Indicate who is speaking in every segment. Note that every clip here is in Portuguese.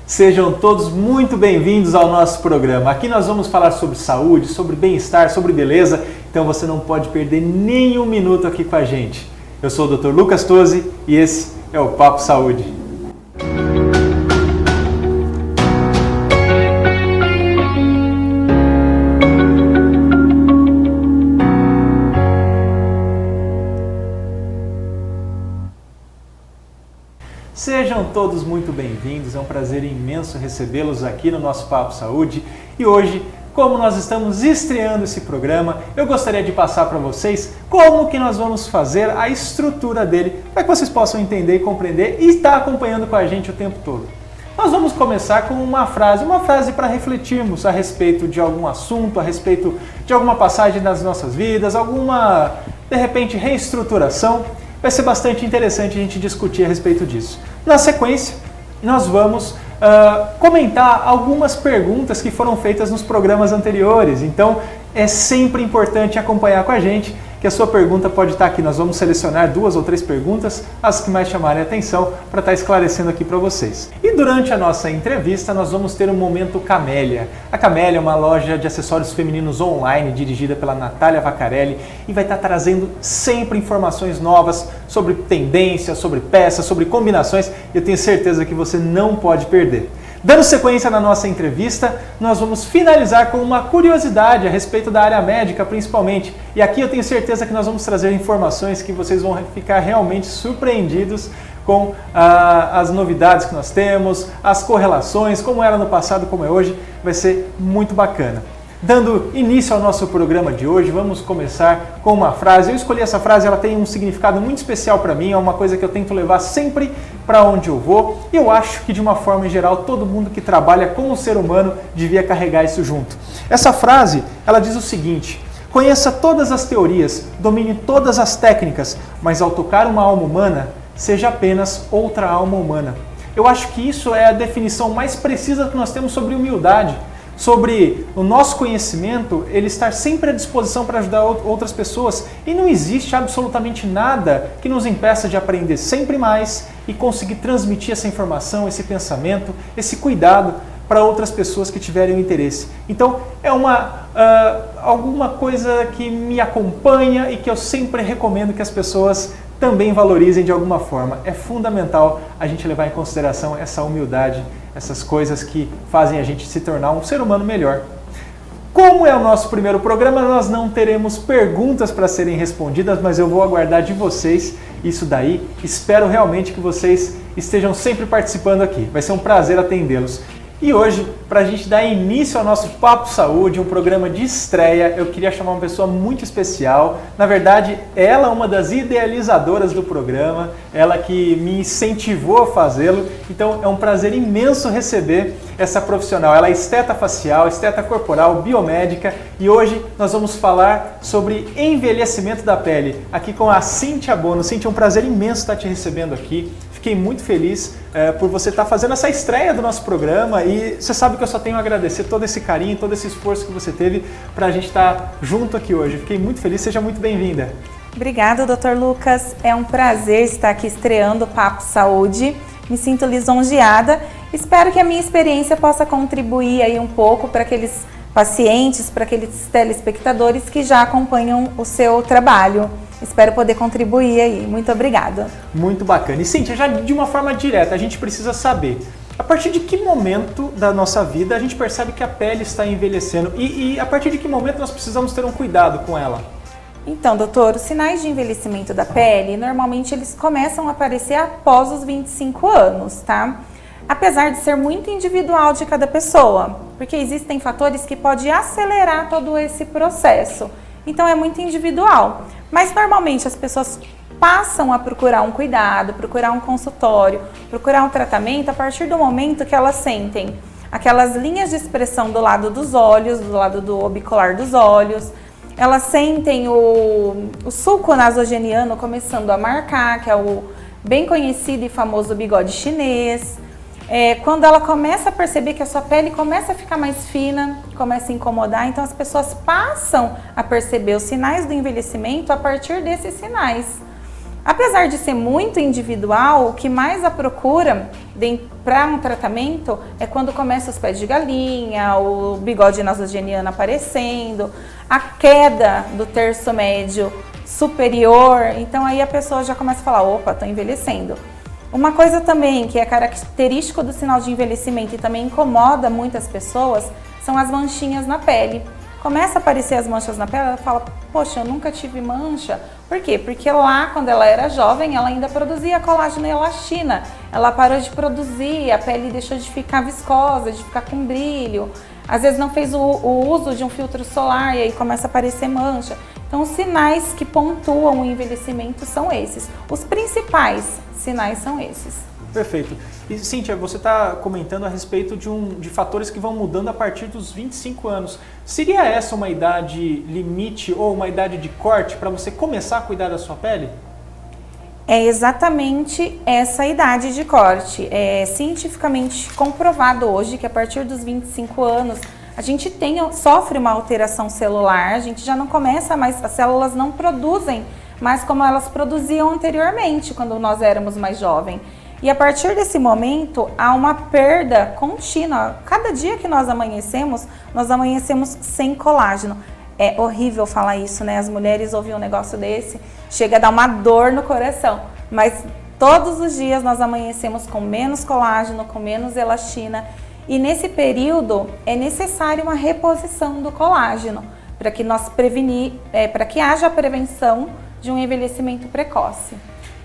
Speaker 1: Sejam todos muito bem-vindos ao nosso programa. Aqui nós vamos falar sobre saúde, sobre bem-estar, sobre beleza, então você não pode perder nenhum minuto aqui com a gente. Eu sou o Dr. Lucas Tosi e esse é o Papo Saúde. Sejam todos muito bem-vindos, é um prazer imenso recebê-los aqui no nosso Papo Saúde. E hoje, como nós estamos estreando esse programa, eu gostaria de passar para vocês como que nós vamos fazer a estrutura dele, para que vocês possam entender e compreender e estar acompanhando com a gente o tempo todo. Nós vamos começar com uma frase para refletirmos a respeito de algum assunto, a respeito de alguma passagem das nossas vidas, alguma, de repente, reestruturação. Vai ser bastante interessante a gente discutir a respeito disso. Na sequência, nós vamos comentar algumas perguntas que foram feitas nos programas anteriores. Então, é sempre importante acompanhar com a gente, que a sua pergunta pode estar aqui. Nós vamos selecionar 2 ou 3 perguntas, as que mais chamarem a atenção, para estar esclarecendo aqui para vocês. E durante a nossa entrevista, nós vamos ter um momento Camélia. A Camélia é uma loja de acessórios femininos online, dirigida pela Natália Vaccarelli, e vai estar trazendo sempre informações novas sobre tendências, sobre peças, sobre combinações. Eu tenho certeza que você não pode perder. Dando sequência na nossa entrevista, nós vamos finalizar com uma curiosidade a respeito da área médica, principalmente. E aqui eu tenho certeza que nós vamos trazer informações que vocês vão ficar realmente surpreendidos com as novidades que nós temos, as correlações, como era no passado, como é hoje. Vai ser muito bacana. Dando início ao nosso programa de hoje, vamos começar com uma frase. Eu escolhi essa frase, ela tem um significado muito especial para mim, é uma coisa que eu tento levar sempre para onde eu vou. E eu acho que, de uma forma geral, todo mundo que trabalha com o ser humano devia carregar isso junto. Essa frase, ela diz o seguinte: conheça todas as teorias, domine todas as técnicas, mas ao tocar uma alma humana, seja apenas outra alma humana. Eu acho que isso é a definição mais precisa que nós temos sobre humildade. Sobre o nosso conhecimento, ele estar sempre à disposição para ajudar outras pessoas. E não existe absolutamente nada que nos impeça de aprender sempre mais e conseguir transmitir essa informação, esse pensamento, esse cuidado para outras pessoas que tiverem interesse. Então, é alguma coisa que me acompanha e que eu sempre recomendo que as pessoas também valorizem de alguma forma. É fundamental a gente levar em consideração essa humildade, essas coisas que fazem a gente se tornar um ser humano melhor. Como é o nosso primeiro programa, nós não teremos perguntas para serem respondidas, mas eu vou aguardar de vocês isso daí. Espero realmente que vocês estejam sempre participando aqui. Vai ser um prazer atendê-los. E hoje, para a gente dar início ao nosso Papo Saúde, um programa de estreia, eu queria chamar uma pessoa muito especial. Na verdade, ela é uma das idealizadoras do programa, ela que me incentivou a fazê-lo. Então, é um prazer imenso receber essa profissional. Ela é esteta facial, esteta corporal, biomédica, e hoje nós vamos falar sobre envelhecimento da pele, aqui com a Cíntia Bono. Cíntia, é um prazer imenso estar te recebendo aqui. Fiquei muito feliz por você estar fazendo essa estreia do nosso programa e você sabe que eu só tenho a agradecer todo esse carinho, todo esse esforço que você teve para a gente estar junto aqui hoje. Fiquei muito feliz, seja muito bem-vinda.
Speaker 2: Obrigada, Dr. Lucas. É um prazer estar aqui estreando o Papo Saúde. Me sinto lisonjeada. Espero que a minha experiência possa contribuir aí um pouco para aqueles pacientes, para aqueles telespectadores que já acompanham o seu trabalho. Espero poder contribuir aí. Muito obrigada.
Speaker 1: Muito bacana. E Cíntia, já de uma forma direta, a gente precisa saber, a partir de que momento da nossa vida a gente percebe que a pele está envelhecendo e a partir de que momento nós precisamos ter um cuidado com ela?
Speaker 2: Então, doutor, os sinais de envelhecimento da pele, normalmente eles começam a aparecer após os 25 anos, tá? Apesar de ser muito individual de cada pessoa, porque existem fatores que podem acelerar todo esse processo. Então, é muito individual. Mas, normalmente, as pessoas passam a procurar um cuidado, procurar um consultório, procurar um tratamento a partir do momento que elas sentem aquelas linhas de expressão do lado dos olhos, do lado do orbicular dos olhos. Elas sentem o sulco nasogeniano começando a marcar, que é o bem conhecido e famoso bigode chinês. Quando ela começa a perceber que a sua pele começa a ficar mais fina, começa a incomodar, então as pessoas passam a perceber os sinais do envelhecimento a partir desses sinais. Apesar de ser muito individual, o que mais a procura para um tratamento é quando começa os pés de galinha, o bigode nasogeniano aparecendo, a queda do terço médio superior. Então aí a pessoa já começa a falar, opa, estou envelhecendo. Uma coisa também que é característico do sinal de envelhecimento e também incomoda muitas pessoas são as manchinhas na pele. Começa a aparecer as manchas na pele, ela fala, poxa, eu nunca tive mancha. Por quê? Porque lá, quando ela era jovem, ela ainda produzia colágeno e elastina. Ela parou de produzir, a pele deixou de ficar viscosa, de ficar com brilho. Às vezes não fez o uso de um filtro solar e aí começa a aparecer mancha. Então, os sinais que pontuam o envelhecimento são esses. Os principais sinais são esses.
Speaker 1: Perfeito. E Cíntia, você está comentando a respeito de fatores que vão mudando a partir dos 25 anos. Seria essa uma idade limite ou uma idade de corte para você começar a cuidar da sua pele?
Speaker 2: É exatamente essa idade de corte. É cientificamente comprovado hoje que a partir dos 25 anos a gente sofre uma alteração celular, a gente já não começa mais, as células não produzem mais como elas produziam anteriormente, quando nós éramos mais jovens. E a partir desse momento, há uma perda contínua. Cada dia que nós amanhecemos sem colágeno. É horrível falar isso, né? As mulheres ouvem um negócio desse, chega a dar uma dor no coração. Mas todos os dias nós amanhecemos com menos colágeno, com menos elastina. E nesse período é necessário uma reposição do colágeno para que haja a prevenção de um envelhecimento precoce.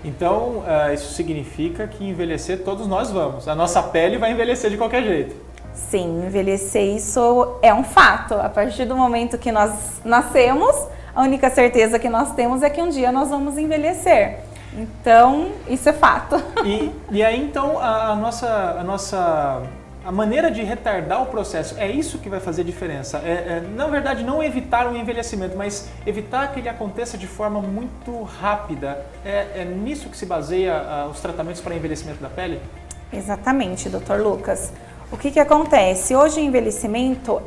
Speaker 1: Então, isso significa que envelhecer todos nós vamos. A nossa pele vai envelhecer de qualquer jeito.
Speaker 2: Sim, envelhecer isso é um fato. A partir do momento que nós nascemos, a única certeza que nós temos é que um dia nós vamos envelhecer. Então, isso é fato.
Speaker 1: E aí, então, a maneira de retardar o processo, é isso que vai fazer diferença. Na verdade, não evitar o envelhecimento, mas evitar que ele aconteça de forma muito rápida. É nisso que se baseia os tratamentos para envelhecimento da pele?
Speaker 2: Exatamente, Dr. Lucas. O que acontece? Hoje o envelhecimento,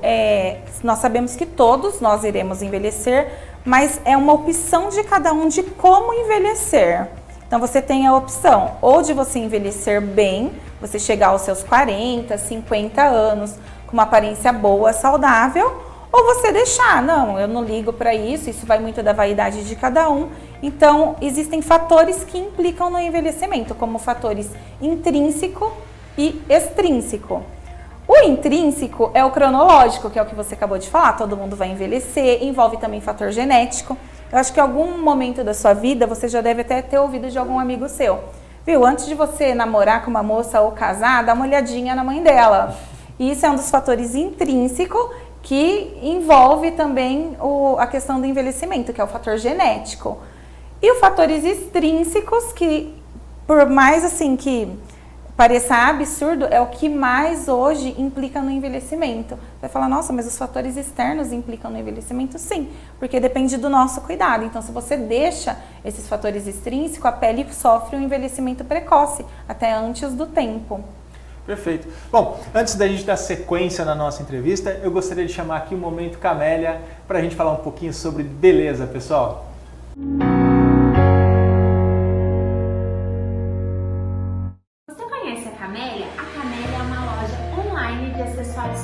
Speaker 2: nós sabemos que todos nós iremos envelhecer, mas é uma opção de cada um de como envelhecer. Então você tem a opção ou de você envelhecer bem, você chegar aos seus 40, 50 anos com uma aparência boa, saudável, ou você deixar, não, eu não ligo para isso vai muito da vaidade de cada um. Então existem fatores que implicam no envelhecimento, como fatores intrínseco e extrínseco. O intrínseco é o cronológico, que é o que você acabou de falar, todo mundo vai envelhecer, envolve também fator genético. Eu acho que em algum momento da sua vida você já deve até ter ouvido de algum amigo seu. Viu, antes de você namorar com uma moça ou casar, dá uma olhadinha na mãe dela. E isso é um dos fatores intrínsecos que envolve também a questão do envelhecimento, que é o fator genético. E os fatores extrínsecos, que por mais assim que pareça absurdo, é o que mais hoje implica no envelhecimento. Você vai falar, nossa, mas os fatores externos implicam no envelhecimento? Sim, porque depende do nosso cuidado. Então, se você deixa esses fatores extrínsecos, a pele sofre um envelhecimento precoce, até antes do tempo.
Speaker 1: Perfeito. Bom, antes da gente dar sequência na nossa entrevista, eu gostaria de chamar aqui o Momento Camélia para a gente falar um pouquinho sobre beleza, pessoal.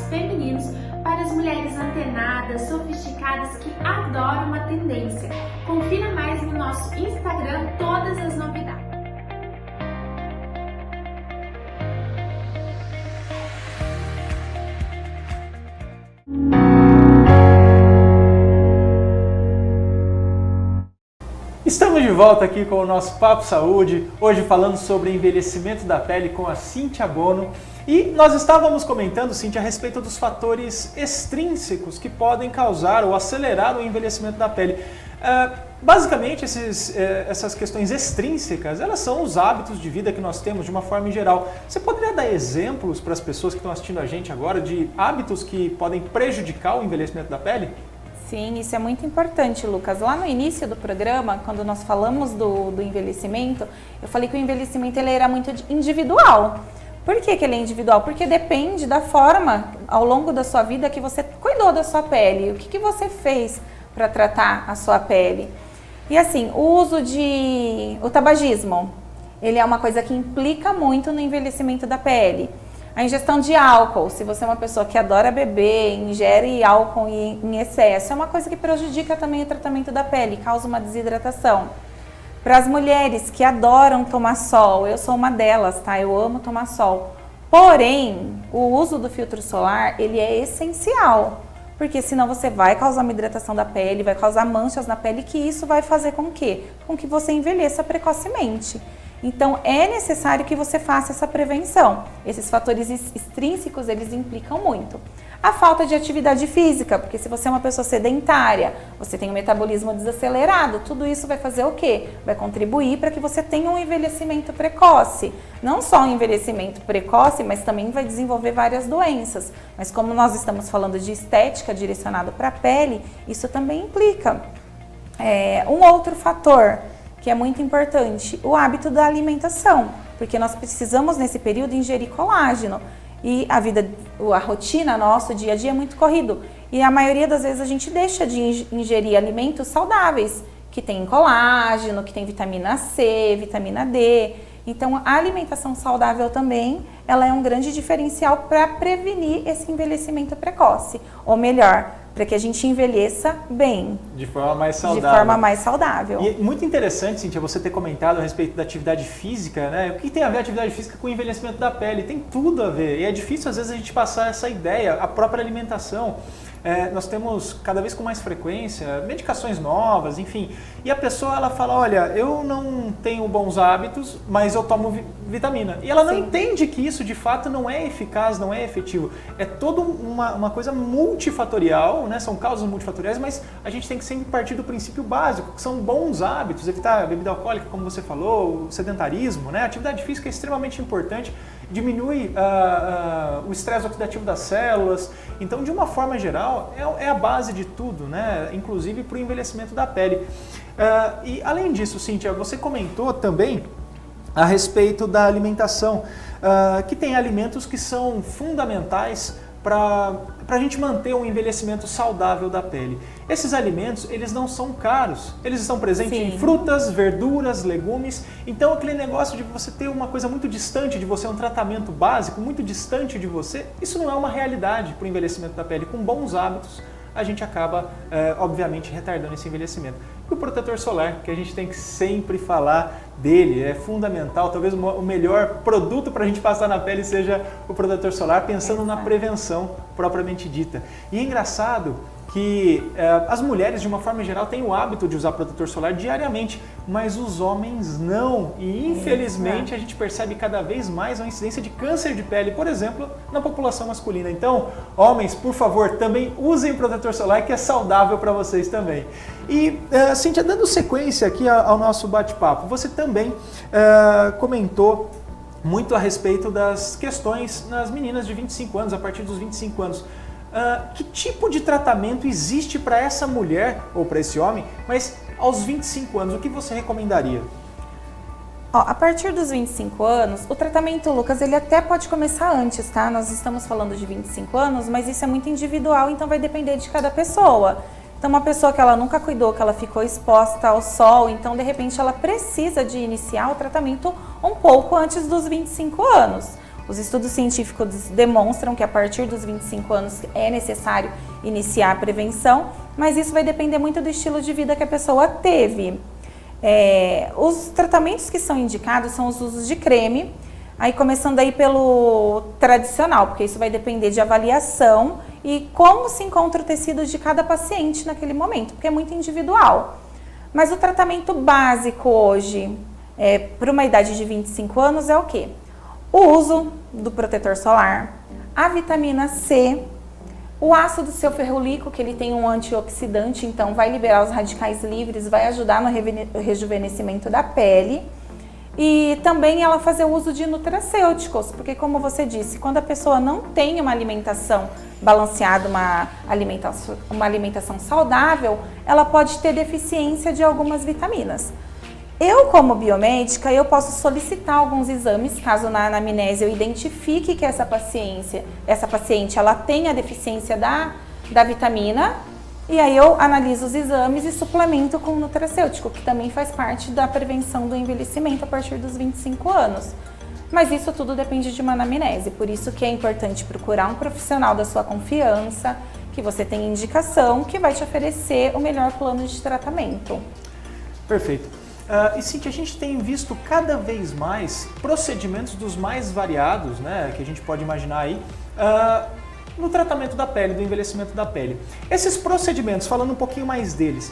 Speaker 3: Femininos para as mulheres antenadas, sofisticadas que adoram uma tendência. Confira mais no nosso Instagram todas as novidades.
Speaker 1: Estamos de volta aqui com o nosso Papo Saúde, hoje falando sobre envelhecimento da pele com a Cíntia Bono. E nós estávamos comentando, Cíntia, a respeito dos fatores extrínsecos que podem causar ou acelerar o envelhecimento da pele. Basicamente, essas questões extrínsecas, elas são os hábitos de vida que nós temos de uma forma em geral. Você poderia dar exemplos para as pessoas que estão assistindo a gente agora de hábitos que podem prejudicar o envelhecimento da pele?
Speaker 2: Sim, isso é muito importante, Lucas. Lá no início do programa, quando nós falamos do envelhecimento, eu falei que o envelhecimento ele era muito individual. Por que ele é individual? Porque depende da forma, ao longo da sua vida, que você cuidou da sua pele. O que você fez para tratar a sua pele? E assim, o tabagismo, ele é uma coisa que implica muito no envelhecimento da pele. A ingestão de álcool, se você é uma pessoa que adora beber, ingere álcool em excesso, é uma coisa que prejudica também o tratamento da pele, causa uma desidratação. Para as mulheres que adoram tomar sol, eu sou uma delas, tá? Eu amo tomar sol. Porém, o uso do filtro solar, ele é essencial, porque senão você vai causar uma hidratação da pele, vai causar manchas na pele, que isso vai fazer com que você envelheça precocemente. Então, é necessário que você faça essa prevenção. Esses fatores extrínsecos, eles implicam muito. A falta de atividade física, porque se você é uma pessoa sedentária, você tem um metabolismo desacelerado, tudo isso vai fazer o quê? Vai contribuir para que você tenha um envelhecimento precoce. Não só um envelhecimento precoce, mas também vai desenvolver várias doenças. Mas como nós estamos falando de estética direcionado para a pele, isso também implica. Um outro fator que é muito importante, o hábito da alimentação, porque nós precisamos nesse período ingerir colágeno e a rotina nossa, o dia a dia é muito corrido e a maioria das vezes a gente deixa de ingerir alimentos saudáveis, que tem colágeno, que tem vitamina C, vitamina D. Então a alimentação saudável também, ela é um grande diferencial para prevenir esse envelhecimento precoce, ou melhor, para que a gente envelheça bem.
Speaker 1: De forma mais saudável.
Speaker 2: De forma mais saudável.
Speaker 1: E muito interessante, Cíntia, você ter comentado a respeito da atividade física, né? O que tem a ver a atividade física com o envelhecimento da pele? Tem tudo a ver. E é difícil, às vezes, a gente passar essa ideia, a própria alimentação. Nós temos, cada vez com mais frequência, medicações novas, enfim. E a pessoa, ela fala, olha, eu não tenho bons hábitos, mas eu tomo vitamina. E ela não entende que isso, de fato, não é eficaz, não é efetivo. É toda uma coisa multifatorial, né? São causas multifatoriais, mas a gente tem que sempre partir do princípio básico, que são bons hábitos, evitar a bebida alcoólica, como você falou, o sedentarismo, né? A atividade física é extremamente importante, diminui o estresse oxidativo das células. Então, de uma forma geral, é a base de tudo, né? Inclusive para o envelhecimento da pele. E além disso, Cíntia, você comentou também a respeito da alimentação, que tem alimentos que são fundamentais para a gente manter um envelhecimento saudável da pele. Esses alimentos, eles não são caros, eles estão presentes em frutas, verduras, legumes. Então aquele negócio de você ter uma coisa muito distante de você, um tratamento básico muito distante de você, isso não é uma realidade para o envelhecimento da pele. Com bons hábitos, a gente acaba, obviamente, retardando esse envelhecimento. E o protetor solar, que a gente tem que sempre falar dele, é fundamental. Talvez o melhor produto para a gente passar na pele seja o protetor solar, pensando na prevenção propriamente dita. E é engraçado que as mulheres, de uma forma geral, têm o hábito de usar protetor solar diariamente, mas os homens não. E, infelizmente, a gente percebe cada vez mais uma incidência de câncer de pele, por exemplo, na população masculina. Então, homens, por favor, também usem protetor solar, que é saudável para vocês também. E, Cíntia, dando sequência aqui ao nosso bate-papo, você também comentou muito a respeito das questões nas meninas de 25 anos, a partir dos 25 anos. Que tipo de tratamento existe para essa mulher ou para esse homem, mas aos 25 anos, o que você recomendaria?
Speaker 2: A partir dos 25 anos, o tratamento, Lucas, ele até pode começar antes, tá? Nós estamos falando de 25 anos, mas isso é muito individual, então vai depender de cada pessoa. Então, uma pessoa que ela nunca cuidou, que ela ficou exposta ao sol, então, de repente, ela precisa de iniciar o tratamento um pouco antes dos 25 anos. Os estudos científicos demonstram que a partir dos 25 anos é necessário iniciar a prevenção, mas isso vai depender muito do estilo de vida que a pessoa teve. Os tratamentos que são indicados são os usos de creme, aí começando aí pelo tradicional, porque isso vai depender de avaliação e como se encontra o tecido de cada paciente naquele momento, porque é muito individual. Mas o tratamento básico hoje, para uma idade de 25 anos, é o quê? O uso do protetor solar, a vitamina C, o ácido sulfurúrico, que ele tem um antioxidante, então vai liberar os radicais livres, vai ajudar no rejuvenescimento da pele. E também ela fazer o uso de nutracêuticos, porque como você disse, quando a pessoa não tem uma alimentação balanceada, uma alimentação saudável, ela pode ter deficiência de algumas vitaminas. Eu, como biomédica, eu posso solicitar alguns exames, caso na anamnese eu identifique que essa paciente ela tem a deficiência da vitamina, E aí eu analiso os exames e suplemento com nutracêutico, que também faz parte da prevenção do envelhecimento a partir dos 25 anos. Mas isso tudo depende de uma anamnese, por isso que é importante procurar um profissional da sua confiança, que você tenha indicação, que vai te oferecer o melhor plano de tratamento.
Speaker 1: Perfeito. E Cíntia, a gente tem visto cada vez mais procedimentos dos mais variados, né, que a gente pode imaginar aí, no tratamento da pele, do envelhecimento da pele. Esses procedimentos, falando um pouquinho mais deles,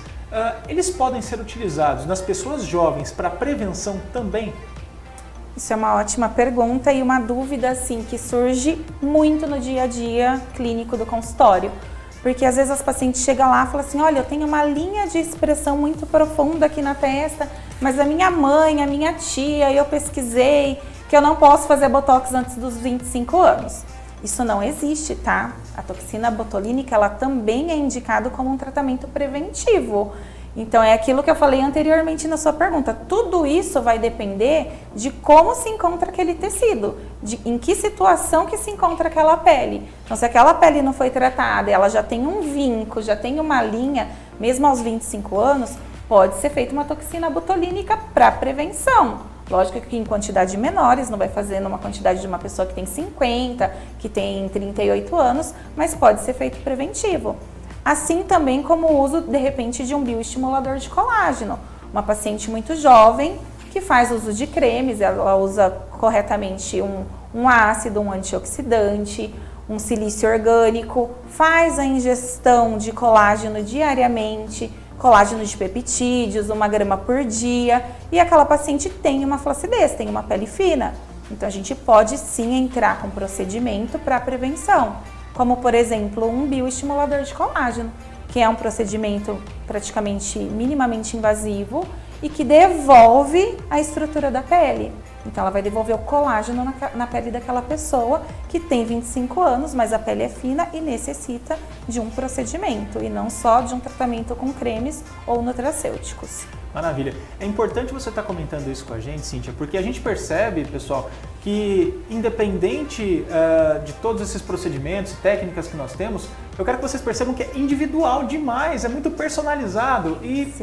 Speaker 1: eles podem ser utilizados nas pessoas jovens para prevenção também?
Speaker 2: Isso é uma ótima pergunta e uma dúvida assim, que surge muito no dia a dia clínico do consultório. Porque às vezes as pacientes chegam lá e falam assim, olha, eu tenho uma linha de expressão muito profunda aqui na testa, mas a minha mãe, a minha tia, eu pesquisei que eu não posso fazer botox antes dos 25 anos. Isso não existe, tá? A toxina botulínica, ela também é indicada como um tratamento preventivo. Então é aquilo que eu falei anteriormente na sua pergunta. Tudo isso vai depender de como se encontra aquele tecido, em que situação que se encontra aquela pele. Então se aquela pele não foi tratada, ela já tem um vinco, já tem uma linha, mesmo aos 25 anos, pode ser feita uma toxina botulínica para prevenção. Lógico que em quantidades menores, não vai fazer numa quantidade de uma pessoa que tem 50, que tem 38 anos, mas pode ser feito preventivo. Assim também como o uso, de repente, de um bioestimulador de colágeno. Uma paciente muito jovem que faz uso de cremes, ela usa corretamente um ácido, um antioxidante, um silício orgânico, faz a ingestão de colágeno diariamente, colágeno de peptídeos, 1 grama por dia, e aquela paciente tem uma flacidez, tem uma pele fina. Então a gente pode sim entrar com procedimento para prevenção, como por exemplo um bioestimulador de colágeno, que é um procedimento praticamente minimamente invasivo e que devolve a estrutura da pele. Então ela vai devolver o colágeno na pele daquela pessoa que tem 25 anos, mas a pele é fina e necessita de um procedimento e não só de um tratamento com cremes ou nutracêuticos.
Speaker 1: Maravilha. É importante você estar comentando isso com a gente, Cíntia, porque a gente percebe, pessoal, que independente de todos esses procedimentos e técnicas que nós temos, eu quero que vocês percebam que é individual demais, é muito personalizado. E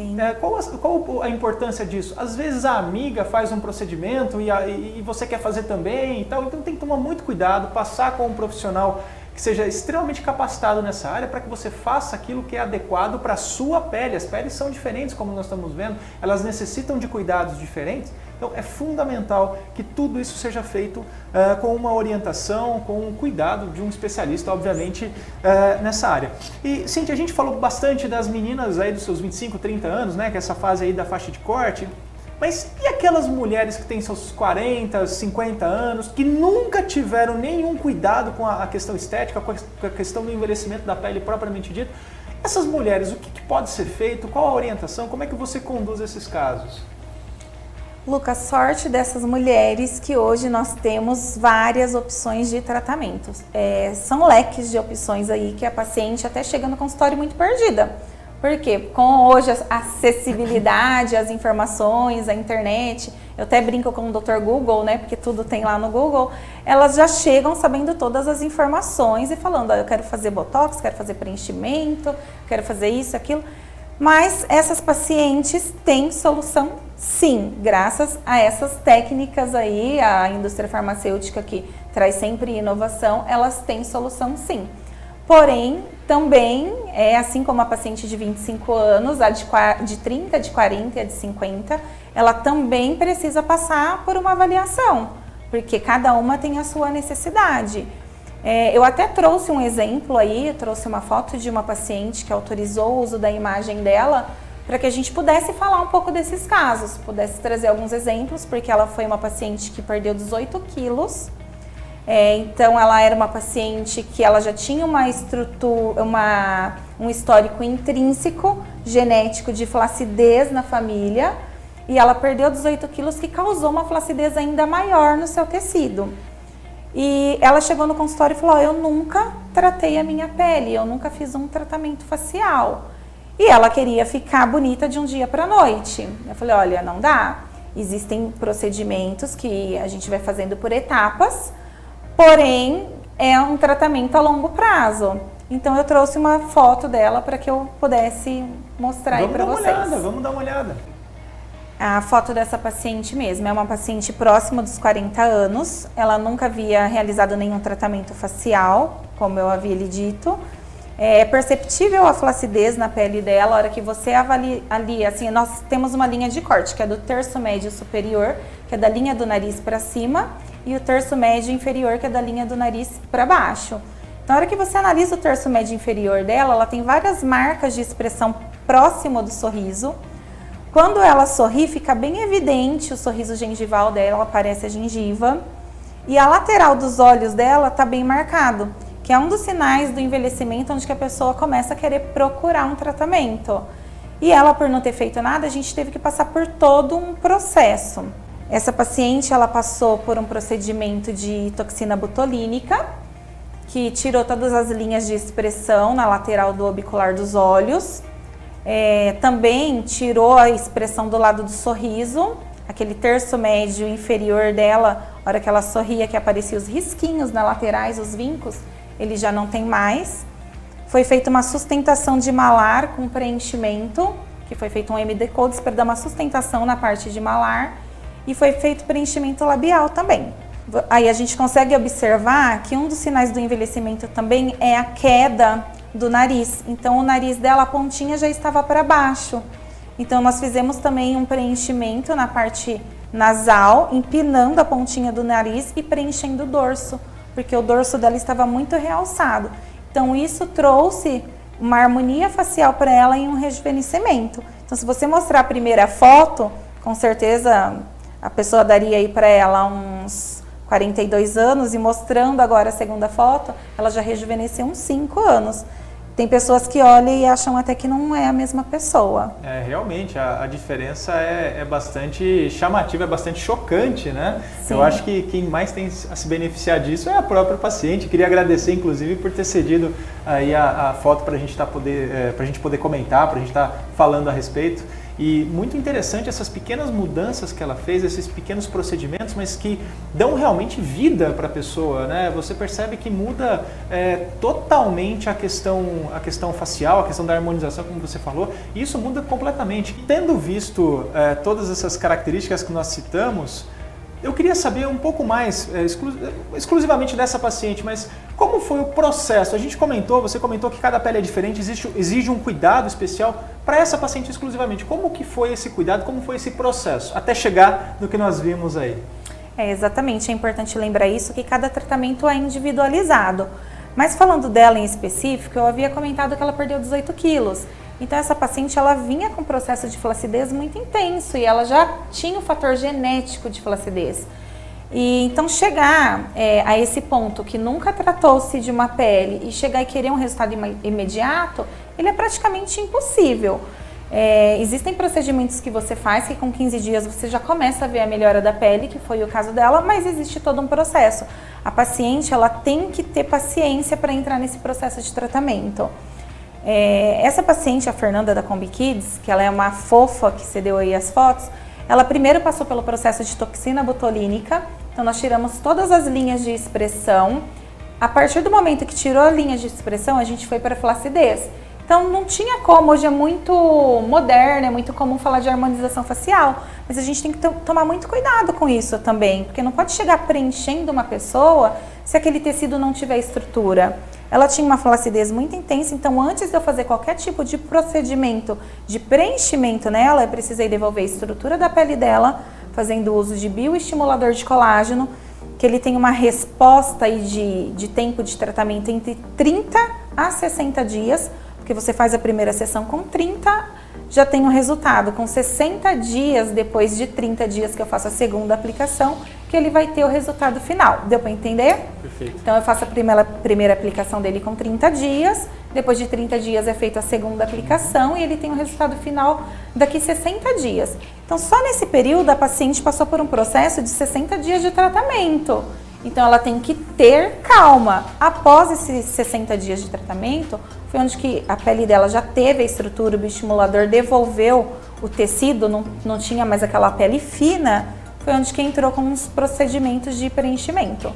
Speaker 1: qual a importância disso? Às vezes a amiga faz um procedimento e você quer fazer também e tal, então tem que tomar muito cuidado, passar com um profissional que seja extremamente capacitado nessa área para que você faça aquilo que é adequado para a sua pele. As peles são diferentes, como nós estamos vendo, elas necessitam de cuidados diferentes, então é fundamental que tudo isso seja feito com uma orientação, com um cuidado de um especialista, obviamente, nessa área. E, Cíntia, a gente falou bastante das meninas aí dos seus 25, 30 anos, né, que é essa fase aí da faixa de corte. Mas e aquelas mulheres que têm seus 40, 50 anos, que nunca tiveram nenhum cuidado com a questão estética, com a questão do envelhecimento da pele propriamente dito? Essas mulheres, o que pode ser feito? Qual a orientação? Como é que você conduz esses casos?
Speaker 2: Lucas, sorte dessas mulheres que hoje nós temos várias opções de tratamentos. São leques de opções aí que a paciente até chega no consultório muito perdida. Porque com hoje a acessibilidade, as informações, a internet, eu até brinco com o Dr. Google, né? Porque tudo tem lá no Google, elas já chegam sabendo todas as informações e falando, eu quero fazer botox, quero fazer preenchimento, quero fazer isso, aquilo. Mas essas pacientes têm solução sim, graças a essas técnicas aí, a indústria farmacêutica que traz sempre inovação, elas têm solução sim. Porém, também, assim como a paciente de 25 anos, a de 30, de 40 e a de 50, ela também precisa passar por uma avaliação, porque cada uma tem a sua necessidade. Eu até trouxe um exemplo aí, eu trouxe uma foto de uma paciente que autorizou o uso da imagem dela, para que a gente pudesse falar um pouco desses casos, pudesse trazer alguns exemplos, porque ela foi uma paciente que perdeu 18 quilos, então ela era uma paciente que ela já tinha uma estrutura, um histórico intrínseco, genético de flacidez na família, e ela perdeu 18 quilos que causou uma flacidez ainda maior no seu tecido. E ela chegou no consultório e falou, eu nunca tratei a minha pele, eu nunca fiz um tratamento facial. E ela queria ficar bonita de um dia para a noite. Eu falei, olha, não dá. Existem procedimentos que a gente vai fazendo por etapas, porém, é um tratamento a longo prazo. Então eu trouxe uma foto dela para que eu pudesse mostrar aí para vocês.
Speaker 1: Vamos dar uma olhada.
Speaker 2: A foto dessa paciente mesmo, é uma paciente próxima dos 40 anos, ela nunca havia realizado nenhum tratamento facial, como eu havia lhe dito. É perceptível a flacidez na pele dela, a hora que você avalia ali, assim, nós temos uma linha de corte, que é do terço médio superior, que é da linha do nariz para cima, e o terço médio inferior, que é da linha do nariz para baixo. Então, na hora que você analisa o terço médio inferior dela, ela tem várias marcas de expressão próximo do sorriso. Quando ela sorri, fica bem evidente o sorriso gengival dela, aparece a gengiva. E a lateral dos olhos dela está bem marcado, que é um dos sinais do envelhecimento, onde que a pessoa começa a querer procurar um tratamento. E ela, por não ter feito nada, a gente teve que passar por todo um processo. Essa paciente, ela passou por um procedimento de toxina botulínica, que tirou todas as linhas de expressão na lateral do orbicular dos olhos. Também tirou a expressão do lado do sorriso, aquele terço médio inferior dela, a hora que ela sorria, que apareciam os risquinhos nas laterais, os vincos, ele já não tem mais. Foi feita uma sustentação de malar com preenchimento, que foi feito um MD Codes para dar uma sustentação na parte de malar, e foi feito preenchimento labial também. Aí a gente consegue observar que um dos sinais do envelhecimento também é a queda do nariz. Então o nariz dela, a pontinha já estava para baixo. Então nós fizemos também um preenchimento na parte nasal, empinando a pontinha do nariz e preenchendo o dorso, porque o dorso dela estava muito realçado. Então isso trouxe uma harmonia facial para ela e um rejuvenescimento. Então se você mostrar a primeira foto, com certeza a pessoa daria aí para ela uns 42 anos, e mostrando agora a segunda foto, ela já rejuvenesceu uns 5 anos. Tem pessoas que olham e acham até que não é a mesma pessoa.
Speaker 1: Realmente, a diferença é bastante chamativa, é bastante chocante, né?
Speaker 2: Sim.
Speaker 1: Eu acho que quem mais tem a se beneficiar disso é a própria paciente. Queria agradecer, inclusive, por ter cedido aí a foto para a gente poder comentar, para a gente estar falando a respeito. E muito interessante essas pequenas mudanças que ela fez, esses pequenos procedimentos, mas que dão realmente vida para a pessoa, né? Você percebe que muda totalmente a questão facial, a questão da harmonização, como você falou, e isso muda completamente. Tendo visto todas essas características que nós citamos, eu queria saber um pouco mais, exclusivamente dessa paciente, mas como foi o processo? Você comentou que cada pele é diferente, exige um cuidado especial para essa paciente exclusivamente. Como que foi esse cuidado, como foi esse processo, até chegar no que nós vimos aí?
Speaker 2: Exatamente, é importante lembrar isso, que cada tratamento é individualizado. Mas falando dela em específico, eu havia comentado que ela perdeu 18 quilos. Então essa paciente, ela vinha com um processo de flacidez muito intenso e ela já tinha o fator genético de flacidez. E então chegar a esse ponto que nunca tratou-se de uma pele e chegar e querer um resultado imediato, ele é praticamente impossível. Existem procedimentos que você faz que com 15 dias você já começa a ver a melhora da pele, que foi o caso dela, mas existe todo um processo. A paciente, ela tem que ter paciência para entrar nesse processo de tratamento. Essa paciente, a Fernanda da Combi Kids, que ela é uma fofa que cedeu aí as fotos, ela primeiro passou pelo processo de toxina botulínica, então nós tiramos todas as linhas de expressão. A partir do momento que tirou a linha de expressão, a gente foi para a flacidez. Então não tinha como, hoje é muito moderno, é muito comum falar de harmonização facial, mas a gente tem que tomar muito cuidado com isso também, porque não pode chegar preenchendo uma pessoa se aquele tecido não tiver estrutura. Ela tinha uma flacidez muito intensa, então antes de eu fazer qualquer tipo de procedimento de preenchimento nela, eu precisei devolver a estrutura da pele dela, fazendo uso de bioestimulador de colágeno, que ele tem uma resposta aí de tempo de tratamento entre 30 a 60 dias, porque você faz a primeira sessão com 30, já tem o resultado. Com 60 dias, depois de 30 dias que eu faço a segunda aplicação, que ele vai ter o resultado final. Deu para entender?
Speaker 1: Perfeito.
Speaker 2: Então eu faço a primeira aplicação dele com 30 dias, depois de 30 dias é feita a segunda aplicação e ele tem o resultado final daqui 60 dias. Então só nesse período a paciente passou por um processo de 60 dias de tratamento. Então ela tem que ter calma. Após esses 60 dias de tratamento, foi onde que a pele dela já teve a estrutura, o bioestimulador devolveu o tecido, não tinha mais aquela pele fina, foi onde que entrou com os procedimentos de preenchimento.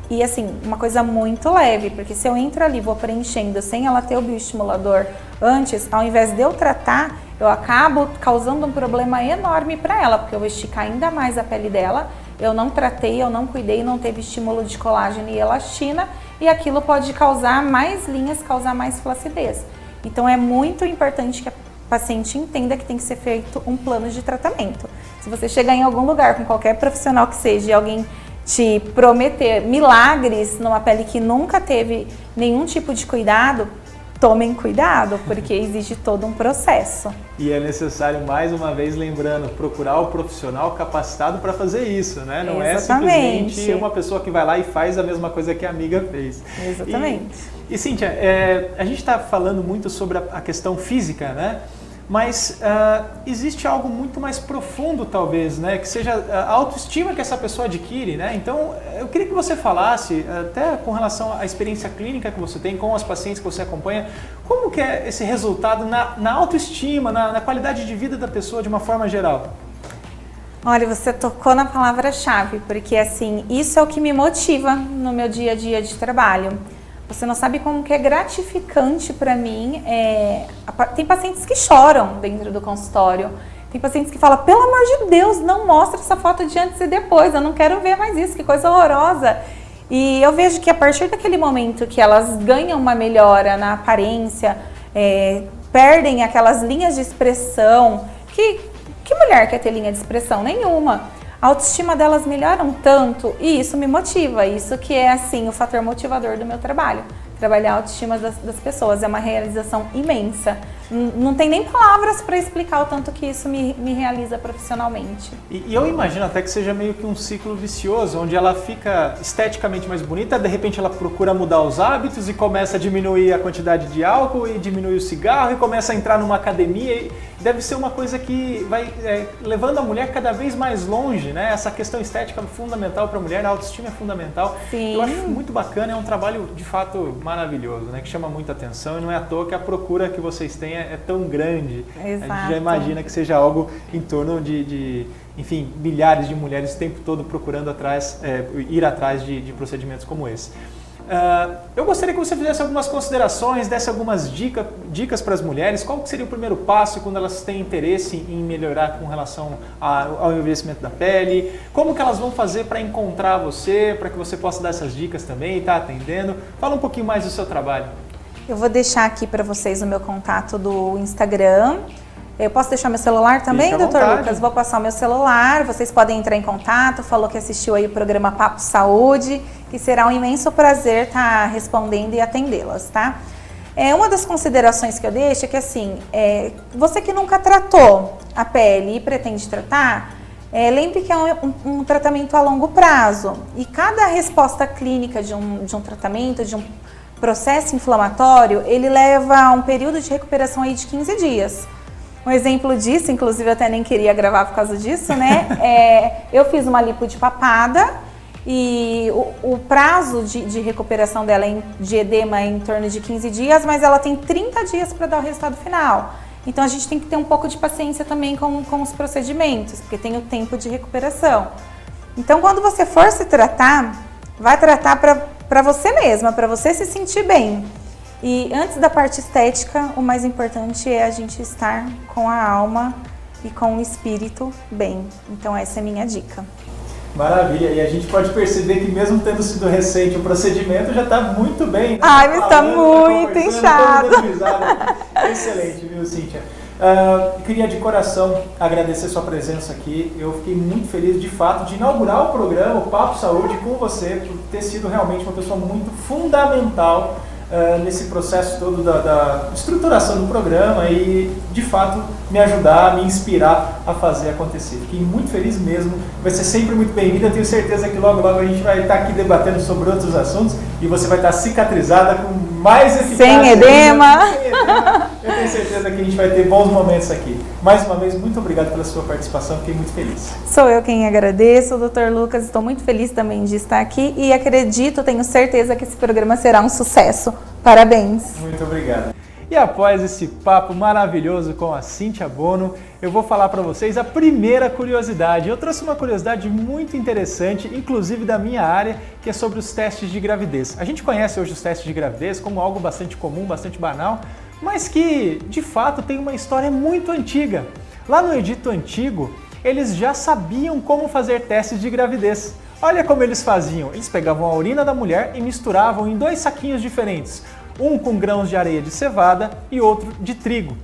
Speaker 2: E assim, uma coisa muito leve, porque se eu entro ali, vou preenchendo sem ela ter o bioestimulador antes, ao invés de eu tratar, eu acabo causando um problema enorme para ela, porque eu vou esticar ainda mais a pele dela. Eu não tratei, eu não cuidei, não teve estímulo de colágeno e elastina, e aquilo pode causar mais linhas, causar mais flacidez. Então é muito importante que a paciente entenda que tem que ser feito um plano de tratamento. Se você chegar em algum lugar com qualquer profissional que seja e alguém te prometer milagres numa pele que nunca teve nenhum tipo de cuidado, tomem cuidado, porque existe todo um processo.
Speaker 1: E é necessário, mais uma vez, lembrando, procurar o profissional capacitado para fazer isso, né? Não
Speaker 2: Exatamente.
Speaker 1: É simplesmente uma pessoa que vai lá e faz a mesma coisa que a amiga fez.
Speaker 2: Exatamente.
Speaker 1: E Cíntia, a gente está falando muito sobre a questão física, né? Mas existe algo muito mais profundo, talvez, né? Que seja a autoestima que essa pessoa adquire, né? Então, eu queria que você falasse, até com relação à experiência clínica que você tem com as pacientes que você acompanha, como que é esse resultado na autoestima, na qualidade de vida da pessoa de uma forma geral?
Speaker 2: Olha, você tocou na palavra-chave, porque assim, isso é o que me motiva no meu dia a dia de trabalho. Você não sabe como que é gratificante para mim. Tem pacientes que choram dentro do consultório. Tem pacientes que falam, pelo amor de Deus, não mostra essa foto de antes e depois. Eu não quero ver mais isso, que coisa horrorosa. E eu vejo que a partir daquele momento que elas ganham uma melhora na aparência, perdem aquelas linhas de expressão. Que mulher quer ter linha de expressão? Nenhuma. A autoestima delas melhoram tanto e isso me motiva, isso que é assim o fator motivador do meu trabalho. Trabalhar a autoestima das pessoas é uma realização imensa. Não tem nem palavras para explicar o tanto que isso me realiza profissionalmente.
Speaker 1: E eu imagino até que seja meio que um ciclo vicioso, onde ela fica esteticamente mais bonita, de repente ela procura mudar os hábitos e começa a diminuir a quantidade de álcool e diminui o cigarro e começa a entrar numa academia. E deve ser uma coisa que vai levando a mulher cada vez mais longe, né? Essa questão estética é fundamental para a mulher, a autoestima é fundamental.
Speaker 2: Sim.
Speaker 1: Eu acho muito bacana, é um trabalho de fato maravilhoso, né? Que chama muita atenção e não é à toa que a procura que vocês têm é tão grande.
Speaker 2: Exato.
Speaker 1: A gente já imagina que seja algo em torno de enfim, milhares de mulheres o tempo todo procurando ir atrás de procedimentos como esse. Eu gostaria que você fizesse algumas considerações, desse algumas dicas para as mulheres. Qual que seria o primeiro passo quando elas têm interesse em melhorar com relação ao envelhecimento da pele? Como que elas vão fazer para encontrar você, para que você possa dar essas dicas também e estar atendendo? Fala um pouquinho mais do seu trabalho.
Speaker 2: Eu vou deixar aqui para vocês o meu contato do Instagram. Eu posso deixar meu celular também, doutor Lucas? Vou passar o meu celular, vocês podem entrar em contato, falou que assistiu aí o programa Papo Saúde, que será um imenso prazer estar respondendo e atendê-las, tá? Uma das considerações que eu deixo é que assim, você que nunca tratou a pele e pretende tratar, lembre que é um tratamento a longo prazo e cada resposta clínica de um tratamento, de um processo inflamatório, ele leva um período de recuperação aí de 15 dias. Um exemplo disso, inclusive eu até nem queria gravar por causa disso, né? Eu fiz uma lipo de papada e o prazo de recuperação dela de edema é em torno de 15 dias, mas ela tem 30 dias para dar o resultado final. Então a gente tem que ter um pouco de paciência também com os procedimentos, porque tem o tempo de recuperação. Então quando você for se tratar, vai tratar para você mesma, para você se sentir bem. E antes da parte estética, o mais importante é a gente estar com a alma e com o espírito bem. Então essa é a minha dica.
Speaker 1: Maravilha, e a gente pode perceber que mesmo tendo sido recente o procedimento já está muito bem. Né?
Speaker 2: Ai, mas está muito inchado.
Speaker 1: Excelente, viu, Cíntia? Queria de coração agradecer sua presença aqui. Eu fiquei muito feliz de fato de inaugurar o programa, o Papo Saúde, com você, por ter sido realmente uma pessoa muito fundamental nesse processo todo da estruturação do programa e, de fato, me ajudar, me inspirar a fazer acontecer. Fiquei muito feliz mesmo, vai ser sempre muito bem-vinda. Eu tenho certeza que logo, logo a gente vai estar aqui debatendo sobre outros assuntos e você vai estar cicatrizada com mais eficácia.
Speaker 2: Sem edema.
Speaker 1: Eu tenho certeza que a gente vai ter bons momentos aqui. Mais uma vez, muito obrigado pela sua participação, fiquei muito feliz.
Speaker 2: Sou eu quem agradeço, doutor Lucas, estou muito feliz também de estar aqui e acredito, tenho certeza que esse programa será um sucesso. Parabéns.
Speaker 1: Muito obrigado. E após esse papo maravilhoso com a Cíntia Bono, eu vou falar para vocês a primeira curiosidade. Eu trouxe uma curiosidade muito interessante, inclusive da minha área, que é sobre os testes de gravidez. A gente conhece hoje os testes de gravidez como algo bastante comum, bastante banal, mas que de fato tem uma história muito antiga. Lá no Egito Antigo, eles já sabiam como fazer testes de gravidez. Olha como eles faziam. Eles pegavam a urina da mulher e misturavam em 2 saquinhos diferentes, um com grãos de areia de cevada e outro de trigo.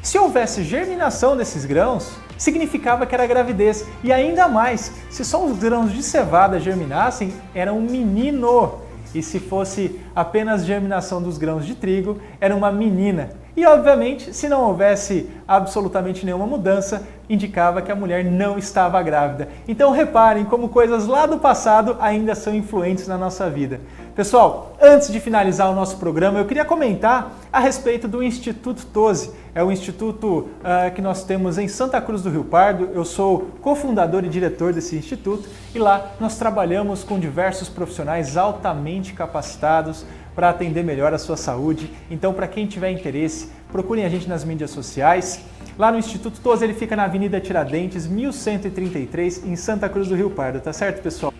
Speaker 1: Se houvesse germinação desses grãos, significava que era gravidez. E ainda mais, se só os grãos de cevada germinassem, era um menino. E se fosse apenas germinação dos grãos de trigo, era uma menina. E obviamente, se não houvesse absolutamente nenhuma mudança, indicava que a mulher não estava grávida. Então reparem como coisas lá do passado ainda são influentes na nossa vida. Pessoal, antes de finalizar o nosso programa, eu queria comentar a respeito do Instituto TOSE. É um instituto que nós temos em Santa Cruz do Rio Pardo. Eu sou cofundador e diretor desse instituto e lá nós trabalhamos com diversos profissionais altamente capacitados para atender melhor a sua saúde. Então, para quem tiver interesse, procurem a gente nas mídias sociais. Lá no Instituto TOSE, ele fica na Avenida Tiradentes, 1133, em Santa Cruz do Rio Pardo, tá certo, pessoal?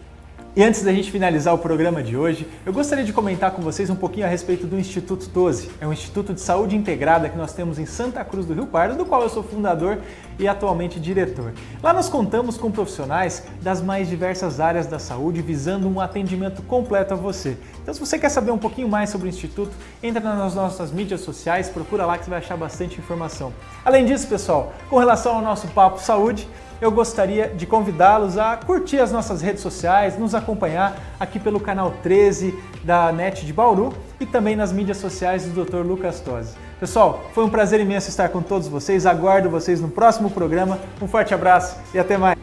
Speaker 1: E antes da gente finalizar o programa de hoje, eu gostaria de comentar com vocês um pouquinho a respeito do Instituto TOSE. É um Instituto de Saúde Integrada que nós temos em Santa Cruz do Rio Pardo, do qual eu sou fundador e atualmente diretor. Lá nós contamos com profissionais das mais diversas áreas da saúde, visando um atendimento completo a você. Então, se você quer saber um pouquinho mais sobre o Instituto, entra nas nossas mídias sociais, procura lá que você vai achar bastante informação. Além disso, pessoal, com relação ao nosso Papo Saúde, eu gostaria de convidá-los a curtir as nossas redes sociais, nos acompanhar aqui pelo canal 13 da NET de Bauru e também nas mídias sociais do Dr. Lucas Tosi. Pessoal, foi um prazer imenso estar com todos vocês, aguardo vocês no próximo programa, um forte abraço e até mais!